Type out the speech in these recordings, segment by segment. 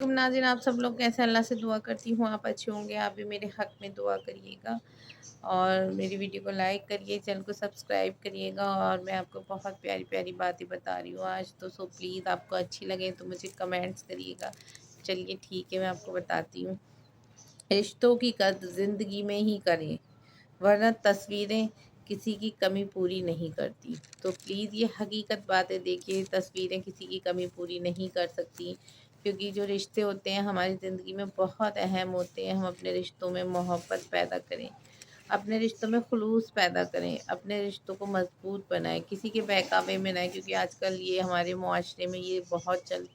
नाज़रीन, आप सब लोग कैसे? अल्लाह से दुआ करती हूँ आप अच्छे होंगे। आप भी मेरे हक़ में दुआ करिएगा और मेरी वीडियो को लाइक करिए, चैनल को सब्सक्राइब करिएगा। और मैं आपको बहुत प्यारी प्यारी बातें बता रही हूँ आज तो। सो प्लीज़ आपको अच्छी लगे तो मुझे कमेंट्स करिएगा। चलिए ठीक है, मैं आपको बताती हूँ। रिश्तों की कद्र ज़िंदगी में ही करें, वरना तस्वीरें किसी की कमी पूरी नहीं करती। तो प्लीज़ ये हकीकत बातें देखिए, तस्वीरें किसी की कमी पूरी नहीं कर सकती, क्योंकि जो रिश्ते होते हैं हमारी ज़िंदगी में बहुत अहम होते हैं। हम अपने रिश्तों में मोहब्बत पैदा करें, अपने रिश्तों में खुलूस पैदा करें, अपने रिश्तों को मजबूत बनाएं, किसी के बहकावे में ना आए। क्योंकि आजकल ये हमारे मुआशरे में ये बहुत चल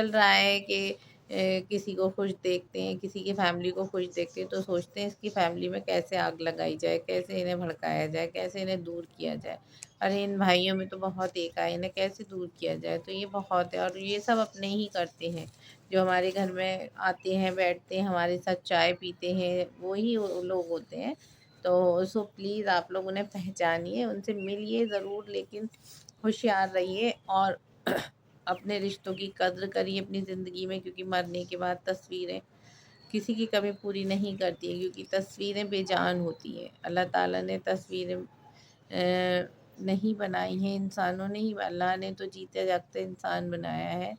रहा है कि किसी को खुश देखते हैं, किसी की फैमिली को खुश देखते हैं तो सोचते हैं इसकी फैमिली में कैसे आग लगाई जाए, कैसे इन्हें भड़काया जाए, कैसे इन्हें दूर किया जाए। अरे इन भाइयों में तो बहुत एक है, इन्हें कैसे दूर किया जाए। तो ये बहुत है और ये सब अपने ही करते हैं। जो हमारे घर में आते हैं, बैठते हैं, हमारे साथ चाय पीते हैं, वो ही वो लोग होते हैं। तो सो प्लीज़ आप लोग उन्हें पहचानिए, उनसे मिलिए ज़रूर, लेकिन होशियार रहिए और अपने रिश्तों की कद्र करिए अपनी ज़िंदगी में। क्योंकि मरने के बाद तस्वीरें किसी की कमी पूरी नहीं करती हैं, क्योंकि तस्वीरें बेजान होती हैं। अल्लाह ताला ने तस्वीरें नहीं बनाई हैं, इंसानों ने ही, अल्लाह ने तो जीते जागते इंसान बनाया है।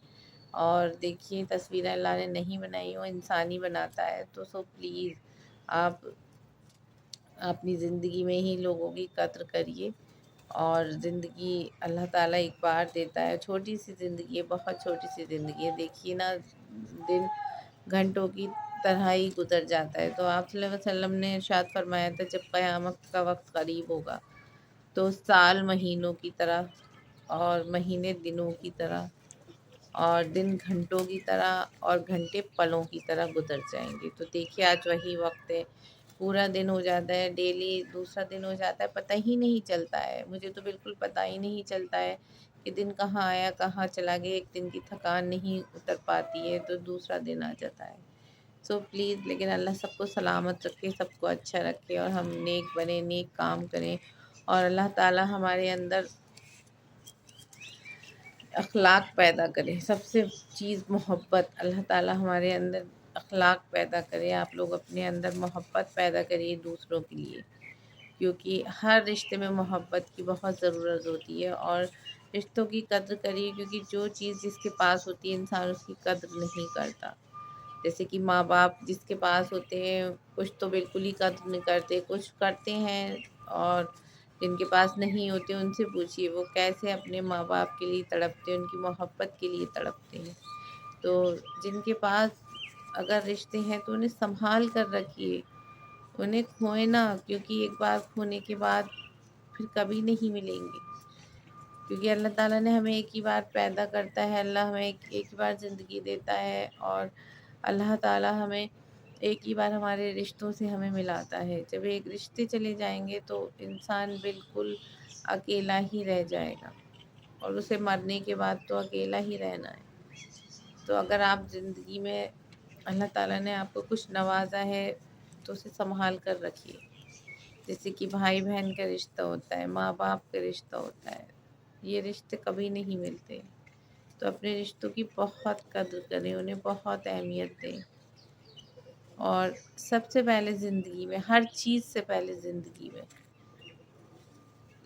और देखिए तस्वीरें अल्लाह ने नहीं बनाई, वो इंसान ही बनाता है। तो सो प्लीज़ आप अपनी ज़िंदगी में ही लोगों की कद्र करिए। और ज़िंदगी अल्लाह ताला एक बार देता है, छोटी सी ज़िंदगी है, बहुत छोटी सी ज़िंदगी है। देखिए ना, दिन घंटों की तरह ही गुजर जाता है। तो आप सल्लल्लाहु अलैहि वसल्लम ने इरशाद फरमाया था, जब क़यामत का वक्त करीब होगा तो साल महीनों की तरह और महीने दिनों की तरह और दिन घंटों की तरह और घंटे पलों की तरह गुजर जाएंगे। तो देखिए आज वही वक्त है, पूरा दिन हो जाता है, डेली दूसरा दिन हो जाता है, पता ही नहीं चलता है। मुझे तो बिल्कुल पता ही नहीं चलता है कि दिन कहाँ आया कहाँ चला गया। एक दिन की थकान नहीं उतर पाती है तो दूसरा दिन आ जाता है। सो प्लीज़, लेकिन अल्लाह सबको सलामत रखे, सबको अच्छा रखे और हम नेक बने, नेक काम करें। और अल्लाह ताला हमारे अंदर अखलाक पैदा करे। सबसे चीज़ मोहब्बत, अल्लाह ताला हमारे अंदर अखलाक पैदा करे। आप लोग अपने अंदर मोहब्बत पैदा करिए दूसरों के लिए, क्योंकि हर रिश्ते में मोहब्बत की बहुत ज़रूरत होती है। और रिश्तों की कद्र करिए, क्योंकि जो चीज़ जिसके पास होती है इंसान उसकी कद्र नहीं करता। जैसे कि माँ बाप जिसके पास होते हैं, कुछ तो बिल्कुल ही कद्र नहीं करते, कुछ करते हैं। और जिनके पास नहीं होते उनसे पूछिए वो कैसे अपने माँ बाप के लिए तड़पते हैं, उनकी मोहब्बत के लिए तड़पते हैं। तो जिनके पास अगर रिश्ते हैं तो उन्हें संभाल कर रखिए, उन्हें खोए ना, क्योंकि एक बार खोने के बाद फिर कभी नहीं मिलेंगे। क्योंकि अल्लाह ताला ने हमें एक ही बार पैदा करता है, अल्लाह हमें एक ही बार ज़िंदगी देता है। और अल्लाह ताला हमें एक ही बार हमारे रिश्तों से हमें मिलाता है। जब एक रिश्ते चले जाएंगे तो इंसान बिल्कुल अकेला ही रह जाएगा और उसे मरने के बाद तो अकेला ही रहना है। तो अगर आप ज़िंदगी में अल्लाह ताला ने आपको कुछ नवाजा है तो उसे संभाल कर रखिए। जैसे कि भाई बहन का रिश्ता होता है, माँ बाप का रिश्ता होता है, ये रिश्ते कभी नहीं मिलते। तो अपने रिश्तों की बहुत कद्र करें, उन्हें बहुत अहमियत दें। और सबसे पहले ज़िंदगी में, हर चीज़ से पहले ज़िंदगी में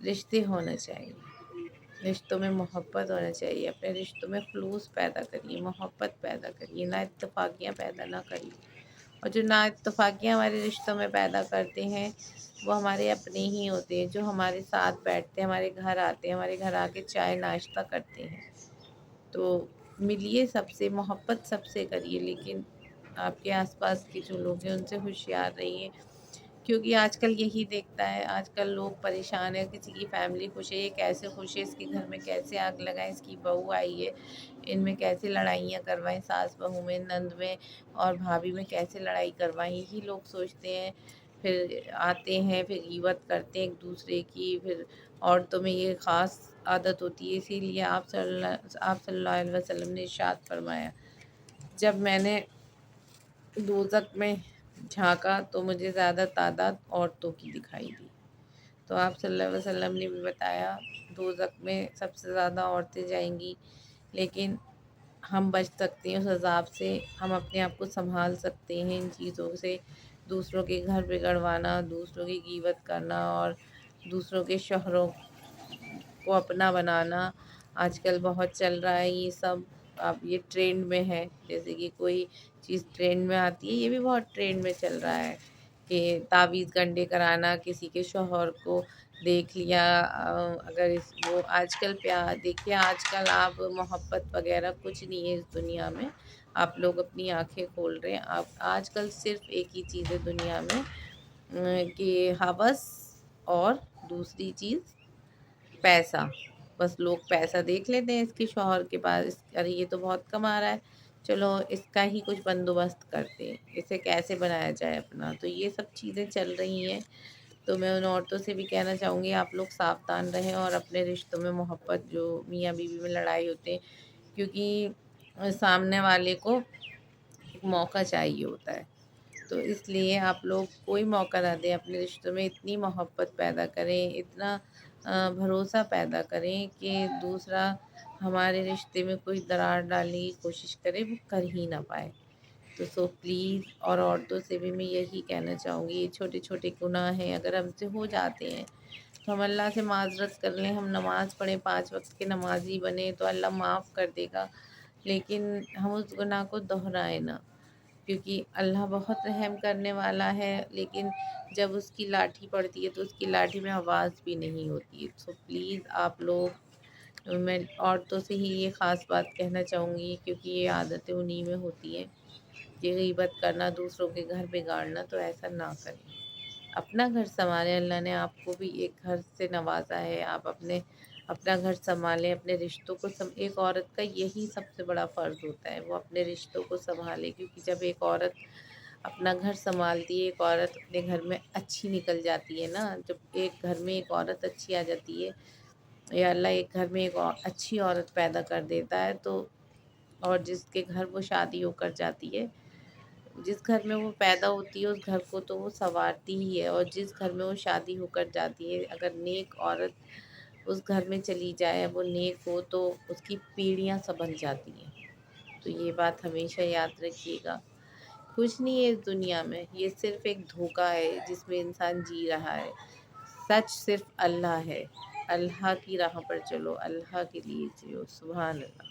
रिश्ते होने चाहिए, रिश्तों में मोहब्बत होना चाहिए। अपने रिश्तों में खुलूस पैदा करिए, मोहब्बत पैदा करिए, ना इत्तेफाकियाँ पैदा ना करिए। और जो ना इत्तेफाकियाँ हमारे रिश्तों में पैदा करते हैं वो हमारे अपने ही होते हैं, जो हमारे साथ बैठते हैं, हमारे घर आते हैं, हमारे घर आके चाय नाश्ता करते हैं। तो मिलिए सबसे, मोहब्बत सबसे करिए, लेकिन आपके आसपास के जो लोग हैं उनसे होशियार रहिए। क्योंकि आजकल यही देखता है, आजकल लोग परेशान हैं, किसी की फैमिली खुश है, ये कैसे खुश है, इसके घर में कैसे आग लगाएं, इसकी बहू आई है, इनमें कैसे लड़ाइयाँ करवाएं, सास बहू में, नंद में और भाभी में कैसे लड़ाई करवाएं, यही लोग सोचते हैं। फिर आते हैं, फिर ग़ीबत करते हैं एक दूसरे की। फिर औरतों में ये ख़ास आदत होती है, इसीलिए आप सल्लल्लाहु अलैहि वसल्लम ने इरशाद फरमाया, जब मैंने दोज़ख में झाँका तो मुझे ज़्यादा तादाद औरतों की दिखाई दी। तो आप सल्लल्लाहु अलैहि वसल्लम ने भी बताया दोज़ख में सबसे ज़्यादा औरतें जाएंगी, लेकिन ہم بچ سکتے ہیں اس عذاب سے، ہم اپنے آپ کو سنبھال سکتے ہیں ان چیزوں سے۔ دوسروں کے گھر بگڑوانا، دوسروں کی غیبت کرنا اور دوسروں کے شوہروں کو اپنا بنانا آج کل بہت چل رہا ہے یہ سب۔ اب یہ ٹرینڈ میں ہے، جیسے کہ کوئی چیز ٹرینڈ میں آتی ہے، یہ بھی بہت ٹرینڈ میں چل رہا ہے کہ تعویذ گنڈے کرانا، کسی کے شوہر کو دیکھ لیا اگر وہ آج کل پیار دیکھیے، آج کل آپ محبت وغیرہ کچھ نہیں ہے اس دنیا میں، آپ لوگ اپنی آنکھیں کھول رہے ہیں۔ آپ آج کل صرف ایک ہی چیز ہے دنیا میں کہ ہوس، اور دوسری چیز پیسہ۔ بس لوگ پیسہ دیکھ لیتے ہیں، اس کے شوہر کے پاس ارے یہ تو بہت کما رہا ہے، چلو اس کا ہی کچھ بندوبست کرتے ہیں، اسے کیسے بنایا جائے اپنا۔ تو یہ سب چیزیں چل رہی ہیں۔ تو میں ان عورتوں سے بھی کہنا چاہوں گی آپ لوگ ساودھان رہیں اور اپنے رشتوں میں محبت، جو میاں بیوی میں لڑائی ہوتے ہیں، کیونکہ سامنے والے کو ایک موقع چاہیے ہوتا ہے، تو اس لیے آپ لوگ کوئی موقع نہ دیں، اپنے رشتوں میں اتنی محبت پیدا کریں، اتنا بھروسہ پیدا کریں کہ دوسرا ہمارے رشتے میں کوئی درار ڈالنے کی کوشش کرے، وہ کر ہی نہ پائے۔ تو پلیز، اور عورتوں سے بھی میں یہی کہنا چاہوں گی، یہ چھوٹے چھوٹے گناہ ہیں، اگر ہم سے ہو جاتے ہیں تو ہم اللہ سے معذرت کر لیں، ہم نماز پڑھیں، 5 وقت کے نمازی بنیں تو اللہ معاف کر دے گا، لیکن ہم اس گناہ کو دہرائیں نہ، کیونکہ اللہ بہت رحم کرنے والا ہے، لیکن جب اس کی لاٹھی پڑتی ہے تو اس کی لاٹھی میں آواز بھی نہیں ہوتی ہے۔ تو پلیز آپ لوگ، میں عورتوں سے ہی یہ خاص بات کہنا چاہوں گی، کیونکہ یہ عادتیں انہی میں ہوتی ہیں کہ غیبت کرنا، دوسروں کے گھر بگاڑنا، تو ایسا نہ کریں، اپنا گھر سنبھالیں۔ اللہ نے آپ کو بھی ایک گھر سے نوازا ہے، آپ اپنا گھر سنبھالیں، اپنے رشتوں کو ایک عورت کا یہی سب سے بڑا فرض ہوتا ہے، وہ اپنے رشتوں کو سنبھالے، کیونکہ جب ایک عورت اپنا گھر سنبھالتی ہے، ایک عورت اپنے گھر میں اچھی نکل جاتی ہے نا، جب ایک گھر میں ایک عورت اچھی آ جاتی ہے، یا اللہ ایک گھر میں ایک اچھی عورت پیدا کر دیتا ہے، تو اور جس کے گھر وہ شادی ہو کر جاتی ہے، جس گھر میں وہ پیدا ہوتی ہے اس گھر کو تو وہ سنوارتی ہی ہے، اور جس گھر میں وہ شادی ہو کر جاتی ہے، اگر نیک عورت اس گھر میں چلی جائے، وہ نیک ہو، تو اس کی پیڑھیاں سنبھل جاتی ہیں۔ تو یہ بات ہمیشہ یاد رکھیے گا، کچھ نہیں ہے اس دنیا میں، یہ صرف ایک دھوکہ ہے جس میں انسان جی رہا ہے، سچ صرف اللہ ہے۔ اللہ کی راہ پر چلو، اللہ کے لیے جیو، سبحان اللہ۔